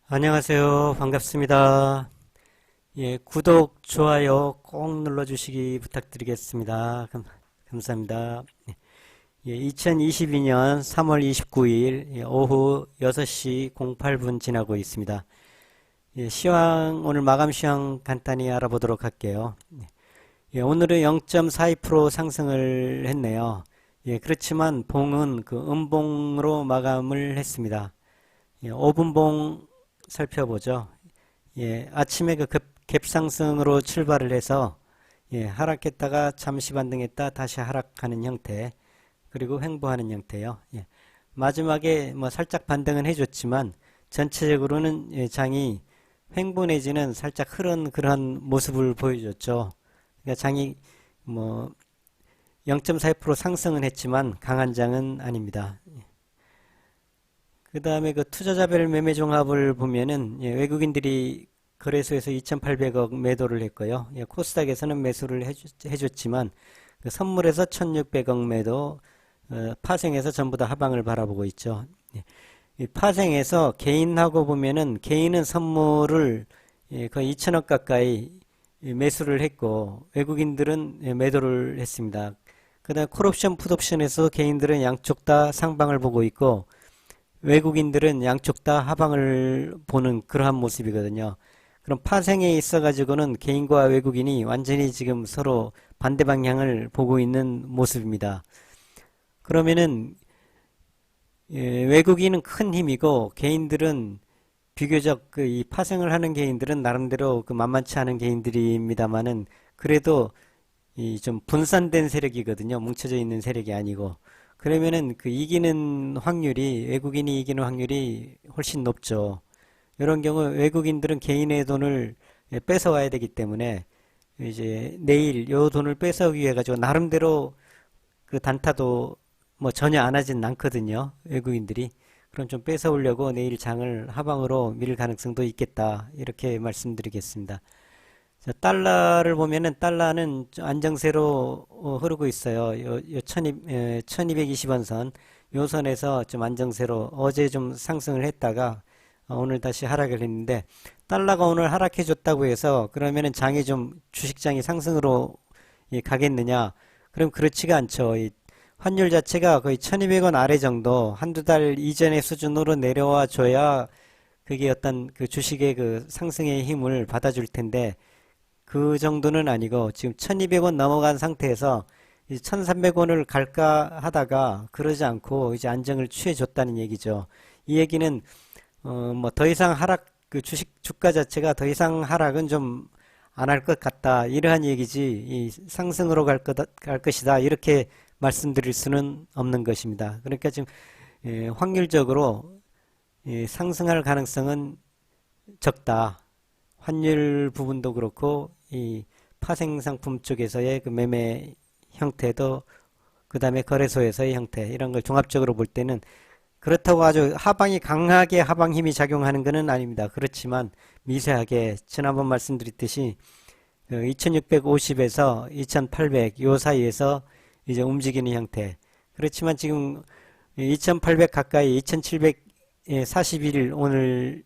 안녕하세요. 반갑습니다. 예, 구독, 좋아요 꼭 눌러주시기 부탁드리겠습니다. 감사합니다. 예, 2022년 3월 29일 오후 6시 08분 지나고 있습니다. 예, 시황, 오늘 마감 시황 간단히 알아보도록 할게요. 예, 오늘은 0.42% 상승을 했네요. 예, 그렇지만 봉은 그 음봉으로 마감을 했습니다. 예, 5분봉 살펴보죠. 예, 아침에 그 갭상승으로 출발을 해서 예, 하락했다가 잠시 반등했다 다시 하락하는 형태, 그리고 횡보하는 형태요. 예, 마지막에 뭐 살짝 반등은 해줬지만 전체적으로는 예, 장이 횡보 내지는 살짝 흐른 그러한 모습을 보여줬죠. 그러니까 장이 뭐 0.42% 상승은 했지만 강한 장은 아닙니다. 그 다음에 그 투자자별 매매 종합을 보면은 예, 외국인들이 거래소에서 2,800억 매도를 했고요. 예, 코스닥에서는 매수를 해줬지만 그 선물에서 1,600억 매도, 파생에서 전부 다 하방을 바라보고 있죠. 예, 이 파생에서 개인하고 보면은 개인은 선물을 예, 거의 2천억 가까이 매수를 했고 외국인들은 예, 매도를 했습니다. 그 다음에 콜옵션, 풋옵션에서 개인들은 양쪽 다 상방을 보고 있고 외국인들은 양쪽 다 하방을 보는 그러한 모습이거든요. 그럼 파생에 있어 가지고는 개인과 외국인이 완전히 지금 서로 반대 방향을 보고 있는 모습입니다. 그러면은 예, 외국인은 큰 힘이고 개인들은 비교적 그 이 파생을 하는 개인들은 나름대로 그 만만치 않은 개인들입니다만은 그래도 이 좀 분산된 세력이거든요. 뭉쳐져 있는 세력이 아니고. 그러면은 그 이기는 확률이, 외국인이 이기는 확률이 훨씬 높죠. 이런 경우 외국인들은 개인의 돈을 뺏어와야 되기 때문에 이제 내일 요 돈을 뺏어오기 위해 가지고 나름대로 그 단타도 뭐 전혀 안 하진 않거든요. 외국인들이. 그럼 좀 뺏어오려고 내일 장을 하방으로 밀 가능성도 있겠다. 이렇게 말씀드리겠습니다. 자, 달러를 보면은 달러는 안정세로 흐르고 있어요. 요 1220원 선, 요 선에서 좀 안정세로 어제 좀 상승을 했다가 오늘 다시 하락을 했는데 달러가 오늘 하락해 줬다고 해서 그러면은 장이 좀 주식장이 상승으로 가겠느냐? 그럼 그렇지가 않죠. 이 환율 자체가 거의 1200원 아래 정도 한두 달 이전의 수준으로 내려와 줘야 그게 어떤 그 주식의 그 상승의 힘을 받아줄 텐데 그 정도는 아니고 지금 1200원 넘어간 상태에서 1300원을 갈까 하다가 그러지 않고 이제 안정을 취해 줬다는 얘기죠. 이 얘기는 뭐 더 이상 하락, 그 주식 주가 자체가 더 이상 하락은 좀 안 할 것 같다, 이러한 얘기지 이 상승으로 갈 것이다 이렇게 말씀드릴 수는 없는 것입니다. 그러니까 지금 확률적으로 상승할 가능성은 적다. 환율 부분도 그렇고 이 파생 상품 쪽에서의 그 매매 형태도, 그 다음에 거래소에서의 형태, 이런 걸 종합적으로 볼 때는 그렇다고 아주 하방이 강하게 하방 힘이 작용하는 것은 아닙니다. 그렇지만 미세하게 지난번 말씀드렸듯이 2650에서 2800 요 사이에서 이제 움직이는 형태. 그렇지만 지금 2800 가까이 2741 오늘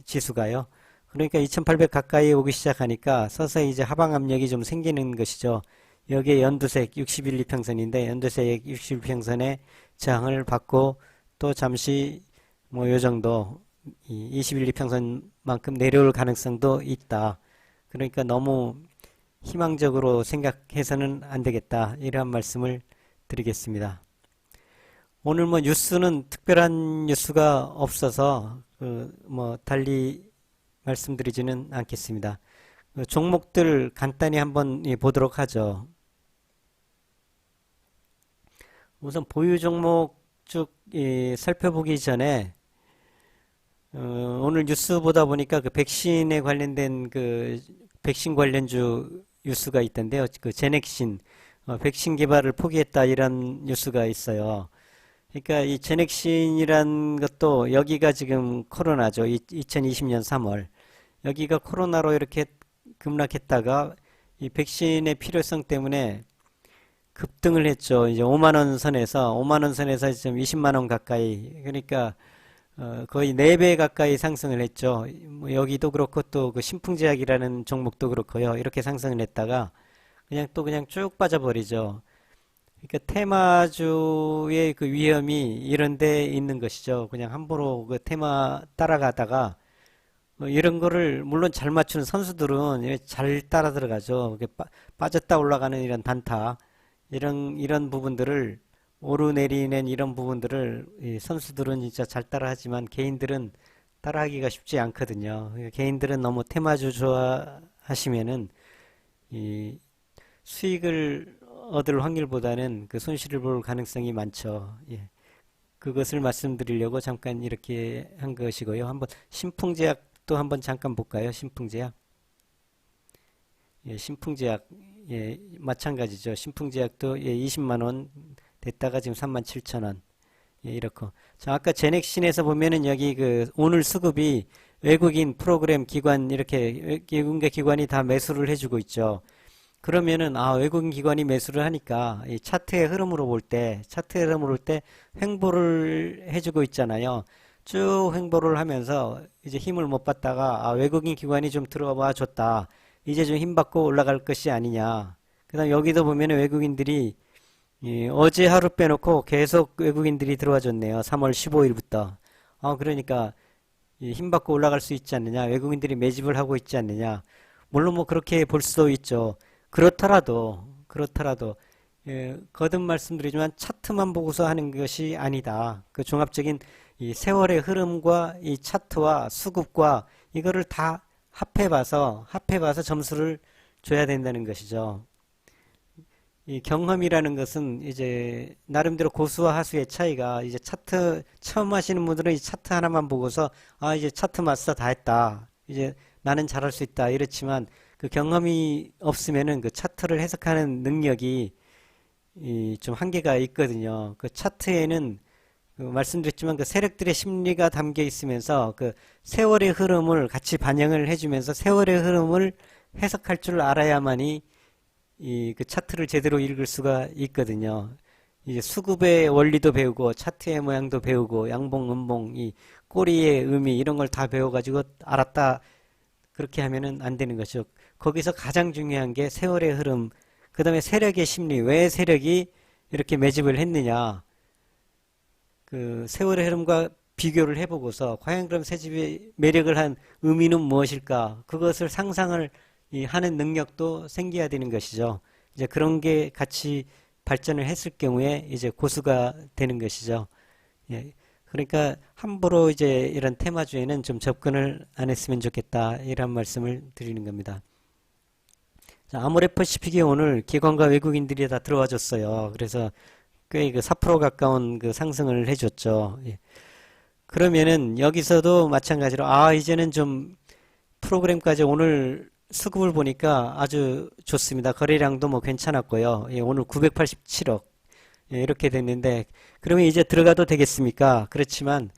지수가요. 그러니까 2800 가까이 오기 시작하니까 서서히 이제 하방 압력이 좀 생기는 것이죠. 여기에 연두색 61, 2평선인데 연두색 61, 2평선에 저항을 받고 또 잠시 뭐 요 정도 21, 2평선만큼 내려올 가능성도 있다. 그러니까 너무 희망적으로 생각해서는 안 되겠다, 이러한 말씀을 드리겠습니다. 오늘 뭐 뉴스는 특별한 뉴스가 없어서 뭐 달리 말씀드리지는 않겠습니다. 종목들 간단히 한번 보도록 하죠. 우선 보유 종목 쭉 살펴보기 전에 오늘 뉴스 보다 보니까 그 백신에 관련된 그 백신 관련주 뉴스가 있던데요. 그 제넥신 백신 개발을 포기했다, 이런 뉴스가 있어요. 그러니까 이 제넥신이란 것도 여기가 지금 코로나죠. 2020년 3월 여기가 코로나로 이렇게 급락했다가 이 백신의 필요성 때문에 급등을 했죠. 이제 5만 원 선에서 지금 20만 원 가까이, 그러니까 거의 4배 가까이 상승을 했죠. 뭐 여기도 그렇고 또 그 신풍제약이라는 종목도 그렇고요. 이렇게 상승을 했다가 그냥 쭉 빠져버리죠. 그러니까 테마주의 그 위험이 이런 데 있는 것이죠. 그냥 함부로 그 테마 따라가다가 이런 거를 물론 잘 맞추는 선수들은 잘 따라 들어가죠. 빠졌다 올라가는 이런 단타 이런 부분들을 오르내리는 이런 부분들을 이 선수들은 진짜 잘 따라하지만 개인들은 따라하기가 쉽지 않거든요. 그러니까 개인들은 너무 테마주 좋아하시면은 이 수익을 얻을 확률보다는 그 손실을 볼 가능성이 많죠. 예. 그것을 말씀드리려고 잠깐 이렇게 한 것이고요. 한번 신풍제약도 한번 잠깐 볼까요? 신풍제약. 예, 신풍제약. 예, 마찬가지죠. 신풍제약도 예, 20만 원 됐다가 지금 37,000원. 예, 이렇고. 자, 아까 제넥신에서 보면은 여기 그 오늘 수급이 외국인 프로그램 기관 이렇게 외국인 기관이 다 매수를 해주고 있죠. 그러면은 외국인 기관이 매수를 하니까 이 차트의 흐름으로 볼 때 횡보를 해주고 있잖아요. 쭉 횡보를 하면서 이제 힘을 못 받다가 외국인 기관이 좀 들어와 줬다. 이제 좀 힘 받고 올라갈 것이 아니냐. 그다음 여기도 보면은 외국인들이 어제 하루 빼놓고 계속 외국인들이 들어와 줬네요. 3월 15일부터. 그러니까 힘 받고 올라갈 수 있지 않느냐. 외국인들이 매집을 하고 있지 않느냐. 물론 뭐 그렇게 볼 수도 있죠. 그렇더라도 거듭 말씀드리지만 차트만 보고서 하는 것이 아니다. 그 종합적인 이 세월의 흐름과 이 차트와 수급과 이거를 다 합해봐서 점수를 줘야 된다는 것이죠. 이 경험이라는 것은 이제 나름대로 고수와 하수의 차이가 이제 차트 처음 하시는 분들은 이 차트 하나만 보고서 이제 차트 마스터 다 했다. 이제 나는 잘할 수 있다. 이렇지만 그 경험이 없으면은 그 차트를 해석하는 능력이 좀 한계가 있거든요. 그 차트에는 그 말씀드렸지만 그 세력들의 심리가 담겨 있으면서 그 세월의 흐름을 같이 반영을 해주면서 세월의 흐름을 해석할 줄 알아야만이 그 차트를 제대로 읽을 수가 있거든요. 이제 수급의 원리도 배우고 차트의 모양도 배우고 양봉, 음봉, 이 꼬리의 의미 이런 걸 다 배워가지고 알았다. 그렇게 하면은 안 되는 거죠. 거기서 가장 중요한 게 세월의 흐름, 그 다음에 세력의 심리, 왜 세력이 이렇게 매집을 했느냐. 그 세월의 흐름과 비교를 해보고서 과연 그럼 새집의 매력을 한 의미는 무엇일까? 그것을 상상을 하는 능력도 생겨야 되는 것이죠. 이제 그런 게 같이 발전을 했을 경우에 이제 고수가 되는 것이죠. 예. 그러니까 함부로 이제 이런 테마주에는 좀 접근을 안 했으면 좋겠다. 이런 말씀을 드리는 겁니다. 자, 아모레퍼시픽이 오늘 기관과 외국인들이 다 들어와 줬어요. 그래서 꽤 그 4% 가까운 그 상승을 해줬죠. 예. 그러면은 여기서도 마찬가지로 이제는 좀 프로그램까지 오늘 수급을 보니까 아주 좋습니다. 거래량도 뭐 괜찮았고요. 예, 오늘 987억 예, 이렇게 됐는데 그러면 이제 들어가도 되겠습니까? 그렇지만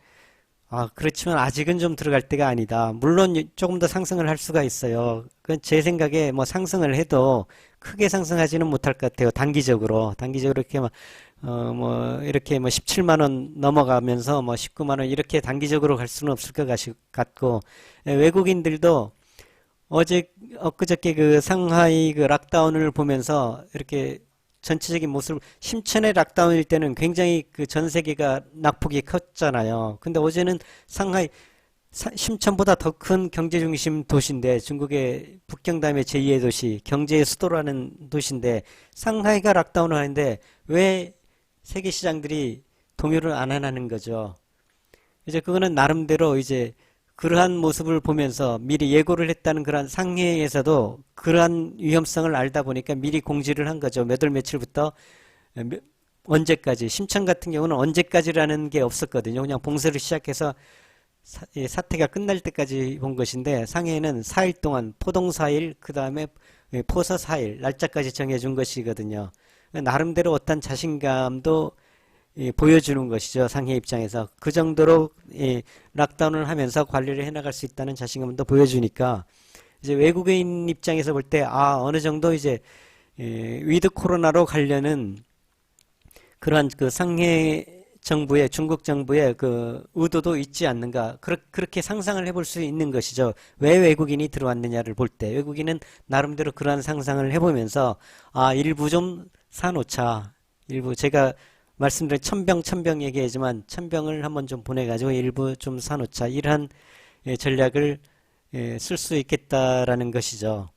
아직은 좀 들어갈 때가 아니다. 물론 조금 더 상승을 할 수가 있어요. 그건 제 생각에 뭐 상승을 해도 크게 상승하지는 못할 것 같아요. 단기적으로 이렇게 뭐 이렇게 뭐 17만 원 넘어가면서 뭐 19만 원 이렇게 단기적으로 갈 수는 없을 것 같고 예, 외국인들도 엊그저께 그 상하이 그 락다운을 보면서 이렇게 전체적인 모습을 심천의 락다운일 때는 굉장히 그 전 세계가 낙폭이 컸잖아요. 근데 어제는 상하이 심천보다 더 큰 경제 중심 도시인데 중국의 북경 다음에 제2의 도시, 경제의 수도라는 도시인데 상하이가 락다운을 하는데 왜 세계 시장들이 동요를 안 하는 거죠. 이제 그거는 나름대로 이제 그러한 모습을 보면서 미리 예고를 했다는 그러한 상해에서도 그러한 위험성을 알다 보니까 미리 공지를 한 거죠. 몇 월 며칠부터 언제까지. 심천 같은 경우는 언제까지라는 게 없었거든요. 그냥 봉쇄를 시작해서 사태가 끝날 때까지 본 것인데 상해에는 4일 동안 포동 4일 그 다음에 포서 4일 날짜까지 정해준 것이거든요. 나름대로 어떤 자신감도 보여주는 것이죠. 상해 입장에서. 그 정도로 락다운을 하면서 관리를 해나갈 수 있다는 자신감도 보여주니까 이제 외국인 입장에서 볼 때 어느 정도 이제 위드 코로나로 가려는 그러한 그 상해 중국 정부의 그 의도도 있지 않는가. 그렇게 상상을 해볼 수 있는 것이죠. 왜 외국인이 들어왔느냐를 볼 때 외국인은 나름대로 그러한 상상을 해보면서 일부 좀 사놓자. 일부 제가 말씀드린 천병 얘기하지만 천병을 한번 좀 보내가지고 일부 좀 사놓자. 이러한 전략을 쓸 수 있겠다라는 것이죠.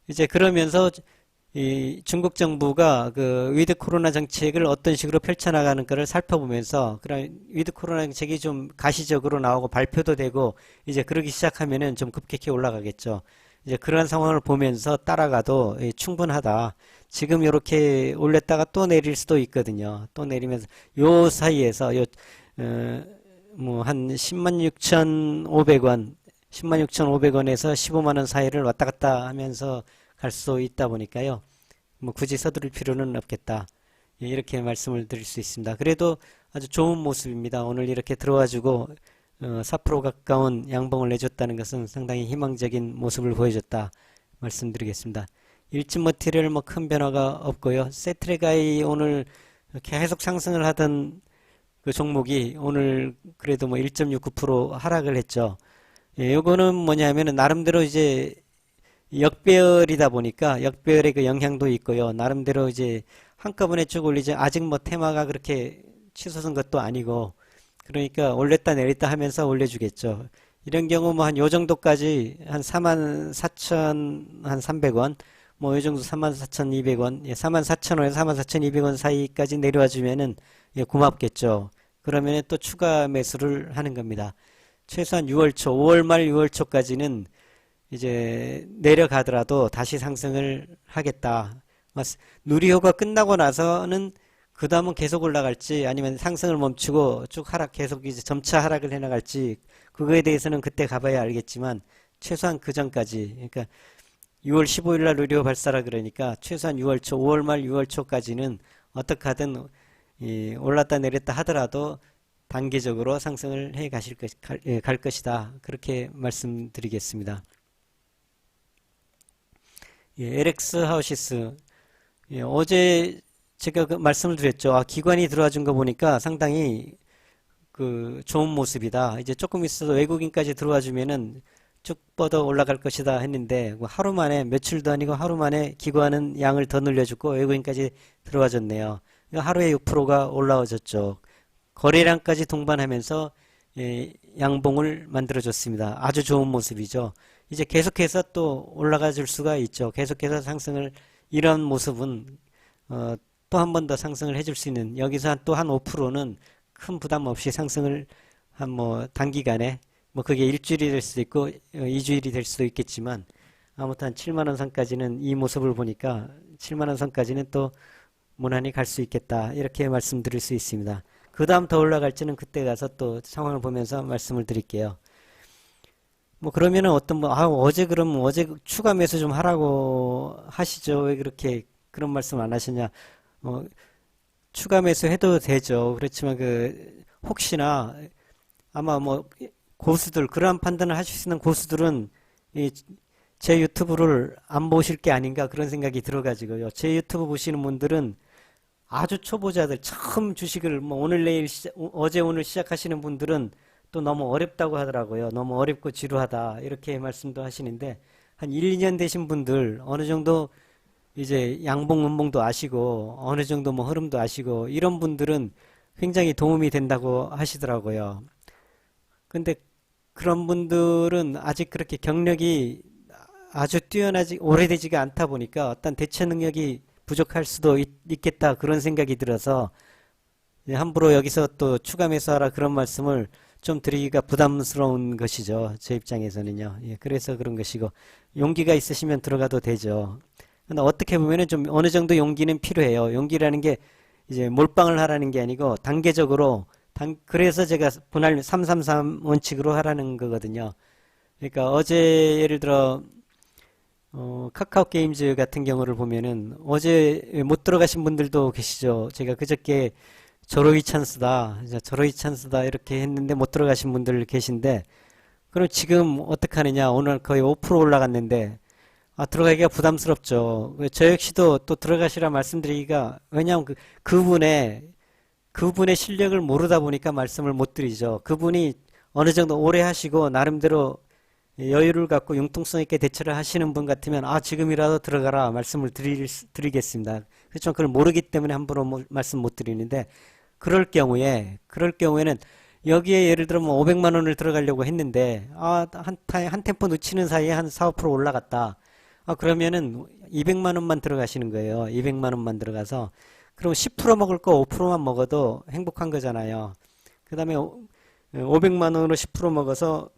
이제 그러면서 이 중국 정부가 그 위드 코로나 정책을 어떤 식으로 펼쳐나가는가를 살펴보면서 그런 위드 코로나 정책이 좀 가시적으로 나오고 발표도 되고 이제 그러기 시작하면은 좀 급격히 올라가겠죠. 이제 그런 상황을 보면서 따라가도 충분하다. 지금 이렇게 올렸다가 또 내릴 수도 있거든요. 또 내리면서 요 사이에서 뭐 한 106,500원, 106,500원에서 15만 원 사이를 왔다 갔다 하면서 갈 수 있다 보니까요. 뭐 굳이 서두를 필요는 없겠다. 이렇게 말씀을 드릴 수 있습니다. 그래도 아주 좋은 모습입니다. 오늘 이렇게 들어와주고 4% 가까운 양봉을 내줬다는 것은 상당히 희망적인 모습을 보여줬다 말씀드리겠습니다. 일진 머티리얼 뭐 큰 변화가 없고요. 세트레가이 오늘 계속 상승을 하던 그 종목이 오늘 그래도 뭐 1.69% 하락을 했죠. 요거는 뭐냐면은 나름대로 이제 역배열이다 보니까 역배열의 그 영향도 있고요. 나름대로 이제 한꺼번에 쭉 올리지 아직 뭐 테마가 그렇게 치솟은 것도 아니고 그러니까 올렸다 내렸다 하면서 올려주겠죠. 이런 경우 뭐 한 요 정도까지 한 44,300원 뭐 요 정도 44,200원 44,000원에서 44,200원 사이까지 내려와 주면은 고맙겠죠. 그러면은 또 추가 매수를 하는 겁니다. 최소한 6월 초 5월 말 6월 초까지는 이제 내려가더라도 다시 상승을 하겠다. 누리호가 끝나고 나서는 그 다음은 계속 올라갈지 아니면 상승을 멈추고 쭉 계속 이제 점차 하락을 해나갈지 그거에 대해서는 그때 가봐야 알겠지만 최소한 그 전까지 그러니까 6월 15일 날 누리호 발사라 그러니까 최소한 6월 초 5월 말 6월 초까지는 어떻게 하든 올랐다 내렸다 하더라도 단계적으로 상승을 갈 것이다. 그렇게 말씀드리겠습니다. LX 하우시스 어제 제가 그 말씀을 드렸죠. 기관이 들어와 준 거 보니까 상당히 그 좋은 모습이다. 이제 조금 있어도 외국인까지 들어와 주면은 쭉 뻗어 올라갈 것이다 했는데 하루 만에 며칠도 아니고 하루 만에 기관은 양을 더 늘려주고 외국인까지 들어와 줬네요. 하루에 6%가 올라와줬죠. 거래량까지 동반하면서 양봉을 만들어 줬습니다. 아주 좋은 모습이죠. 이제 계속해서 또 올라가 줄 수가 있죠. 계속해서 상승을 이런 모습은 또 한 번 더 상승을 해줄 수 있는 여기서 또 한 5%는 큰 부담 없이 상승을 한 뭐 단기간에 뭐 그게 일주일이 될 수도 있고 2주일이 될 수도 있겠지만 아무튼 한 7만 원 선까지는 이 모습을 보니까 7만 원 선까지는 또 무난히 갈 수 있겠다 이렇게 말씀드릴 수 있습니다. 그 다음 더 올라갈지는 그때 가서 또 상황을 보면서 말씀을 드릴게요. 뭐 그러면은 어제 그럼 어제 추가 매수 좀 하라고 하시죠. 왜 그렇게 그런 말씀 안 하시냐? 추가 매수 해도 되죠. 그렇지만 혹시나 아마 뭐 고수들 그러한 판단을 하실 수 있는 고수들은 제 유튜브를 안 보실 게 아닌가 그런 생각이 들어가지고요. 제 유튜브 보시는 분들은 아주 초보자들 처음 주식을 뭐 오늘 내일 어제 오늘 시작하시는 분들은 또 너무 어렵다고 하더라고요. 너무 어렵고 지루하다 이렇게 말씀도 하시는데 한 1, 2년 되신 분들 어느 정도 이제 양봉 음봉도 아시고 어느 정도 뭐 흐름도 아시고 이런 분들은 굉장히 도움이 된다고 하시더라고요. 근데 그런 분들은 아직 그렇게 경력이 아주 뛰어나지 오래되지가 않다 보니까 어떤 대처 능력이 부족할 수도 있겠다 그런 생각이 들어서 함부로 여기서 또 추가 매수하라 그런 말씀을 좀 드리기가 부담스러운 것이죠. 제 입장에서는요. 그래서 그런 것이고 용기가 있으시면 들어가도 되죠. 근데 어떻게 보면은 좀 어느 정도 용기는 필요해요. 용기라는 게 이제 몰빵을 하라는 게 아니고 단계적으로 그래서 제가 분할 333 원칙으로 하라는 거거든요. 그러니까 어제 예를 들어 카카오 게임즈 같은 경우를 보면은 어제 못 들어가신 분들도 계시죠. 제가 그저께 저로이 찬스다 이렇게 했는데 못 들어가신 분들 계신데 그럼 지금 어떡하느냐. 오늘 거의 5% 올라갔는데 들어가기가 부담스럽죠. 저 역시도 또 들어가시라 말씀드리기가 왜냐하면 그분의 실력을 모르다 보니까 말씀을 못 드리죠. 그분이 어느 정도 오래 하시고 나름대로 여유를 갖고 융통성 있게 대처를 하시는 분 같으면 지금이라도 들어가라 말씀을 드리겠습니다. 그렇죠. 그걸 모르기 때문에 함부로 말씀 못 드리는데 그럴 경우에는 여기에 예를 들어 뭐 500만 원을 들어가려고 했는데 한 템포 놓치는 사이에 한 4, 5% 올라갔다. 그러면은 200만 원만 들어가시는 거예요. 200만 원만 들어가서 그럼 10% 먹을 거 5%만 먹어도 행복한 거잖아요. 그 다음에 500만 원으로 10% 먹어서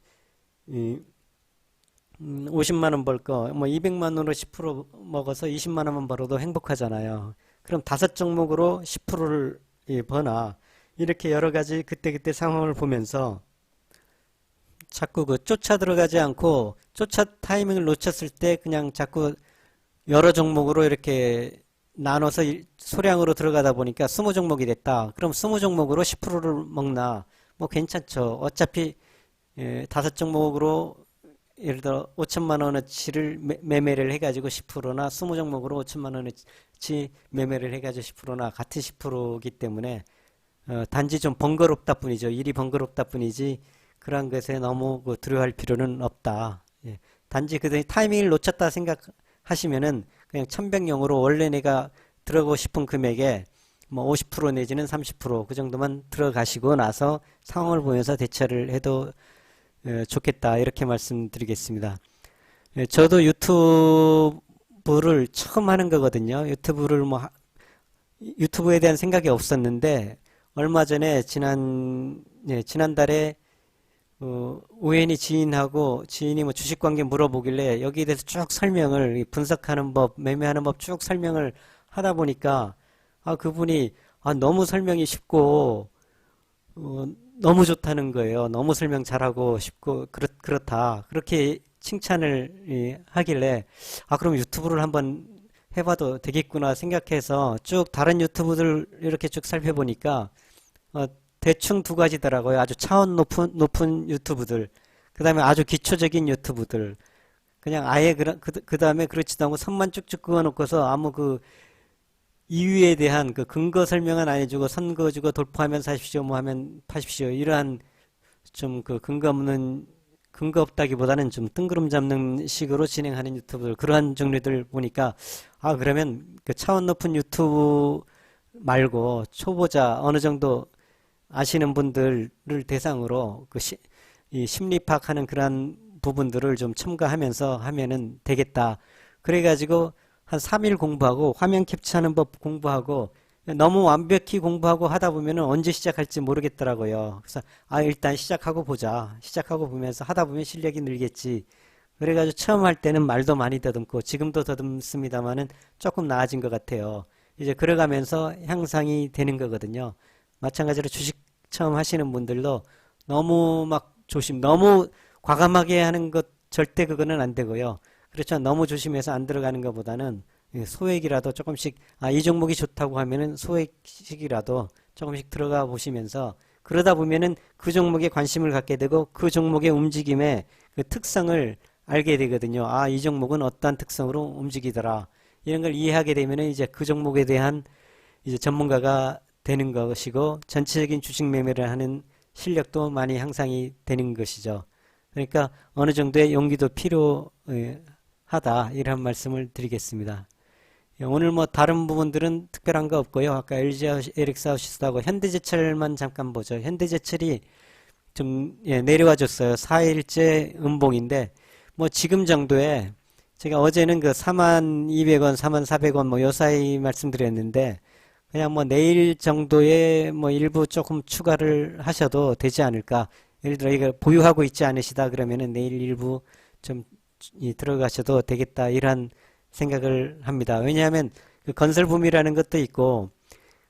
50만 원 벌 거, 뭐 200만 원으로 10% 먹어서 20만 원만 벌어도 행복하잖아요. 그럼 5종목으로 10%를 버나 이렇게 여러 가지 그때그때 상황을 보면서 자꾸 쫓아 들어가지 않고 타이밍을 놓쳤을 때 그냥 자꾸 여러 종목으로 이렇게 나눠서 소량으로 들어가다 보니까 20종목이 됐다. 그럼 20종목으로 10%를 먹나? 뭐 괜찮죠. 어차피 5종목으로 예를 들어 5천만 원어치를 매매를 해가지고 10%나 20종목으로 5천만 원어치 매매를 해가지고 10%나 같은 10%이기 때문에 단지 좀 번거롭다 뿐이죠. 일이 번거롭다 뿐이지 그런 것에 너무 두려워할 필요는 없다. 예. 단지 그 타이밍을 놓쳤다 생각하시면은 그냥 천백용으로 원래 내가 들어가고 싶은 금액에 뭐 50% 내지는 30%그 정도만 들어가시고 나서 상황을 보면서 대처를 해도 좋겠다 이렇게 말씀드리겠습니다. 저도 유튜브를 처음 하는 거거든요. 유튜브에 대한 생각이 없었는데 얼마 전에 지난달에 우연히 지인이 뭐 주식 관계 물어보길래 여기에 대해서 쭉 설명을 분석하는 법, 매매하는 법 쭉 설명을 하다 보니까 그분이 너무 설명이 쉽고 너무 좋다는 거예요. 너무 설명 잘하고 쉽고 그렇다. 그렇게 칭찬을 하길래 그럼 유튜브를 한번 해봐도 되겠구나 생각해서 쭉 다른 유튜브들 이렇게 쭉 살펴보니까 대충 두 가지더라고요. 아주 차원 높은 유튜브들, 그 다음에 아주 기초적인 유튜브들, 그냥 아예 그 다음에 그렇지도 않고 선만 쭉쭉 그어놓고서 아무 이유에 대한 근거 설명은 안 해주고 선 그어주고 돌파하면 사십시오, 뭐 하면 파십시오. 이러한 좀 근거 없다기보다는 좀 뜬구름 잡는 식으로 진행하는 유튜브들, 그러한 종류들 보니까 그러면 차원 높은 유튜브 말고 초보자 어느 정도 아시는 분들을 대상으로 이 심리 파악하는 그러한 부분들을 좀 첨가하면서 하면은 되겠다. 그래가지고 한 3일 공부하고 화면 캡처하는 법 공부하고 너무 완벽히 공부하고 하다 보면은 언제 시작할지 모르겠더라고요. 그래서 일단 시작하고 보자. 시작하고 보면서 하다 보면 실력이 늘겠지. 그래가지고 처음 할 때는 말도 많이 더듬고 지금도 더듬습니다만은 조금 나아진 것 같아요. 이제 그래가면서 향상이 되는 거거든요. 마찬가지로 주식 처음 하시는 분들도 너무 너무 과감하게 하는 것 절대 그거는 안 되고요. 그렇죠. 너무 조심해서 안 들어가는 것보다는 소액이라도 조금씩 이 종목이 좋다고 하면은 소액씩이라도 조금씩 들어가 보시면서 그러다 보면은 그 종목에 관심을 갖게 되고 그 종목의 움직임의 그 특성을 알게 되거든요. 이 종목은 어떠한 특성으로 움직이더라. 이런 걸 이해하게 되면은 이제 그 종목에 대한 이제 전문가가 되는 것이고 전체적인 주식 매매를 하는 실력도 많이 향상이 되는 것이죠. 그러니까 어느 정도의 용기도 필요하다 이런 말씀을 드리겠습니다. 오늘 뭐 다른 부분들은 특별한 거 없고요. 아까 LG 에릭스하우스하고 현대제철만 잠깐 보죠. 현대제철이 좀 내려와 줬어요. 4일째 음봉인데 뭐 지금 정도에 제가 어제는 42,200원, 44,400원 뭐 요 사이 말씀드렸는데 그냥 뭐 내일 정도에 뭐 일부 조금 추가를 하셔도 되지 않을까. 예를 들어 이거 보유하고 있지 않으시다 그러면은 내일 일부 좀 들어가셔도 되겠다 이런 생각을 합니다. 왜냐하면 건설붐이라는 것도 있고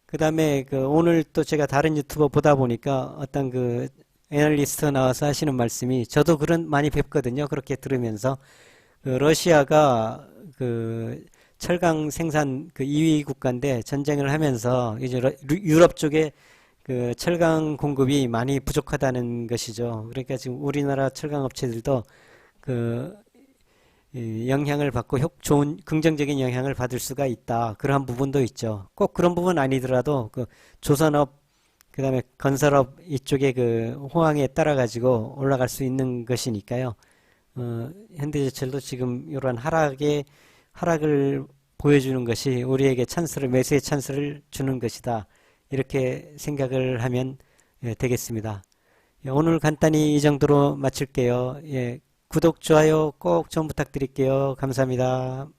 그 다음에 오늘 또 제가 다른 유튜버 보다 보니까 어떤 애널리스트 나와서 하시는 말씀이 저도 많이 뵙거든요. 그렇게 들으면서 러시아가 철강 생산 2위 국가인데 전쟁을 하면서 이제 유럽 쪽에 철강 공급이 많이 부족하다는 것이죠. 그러니까 지금 우리나라 철강 업체들도 영향을 받고 좋은 긍정적인 영향을 받을 수가 있다. 그러한 부분도 있죠. 꼭 그런 부분 아니더라도 조선업 그 다음에 건설업 이쪽에 그 호황에 따라 가지고 올라갈 수 있는 것이니까요. 현대제철도 지금 이러한 하락을 보여주는 것이 우리에게 매수의 찬스를 주는 것이다. 이렇게 생각을 하면 되겠습니다. 오늘 간단히 이 정도로 마칠게요. 구독, 좋아요 꼭 좀 부탁드릴게요. 감사합니다.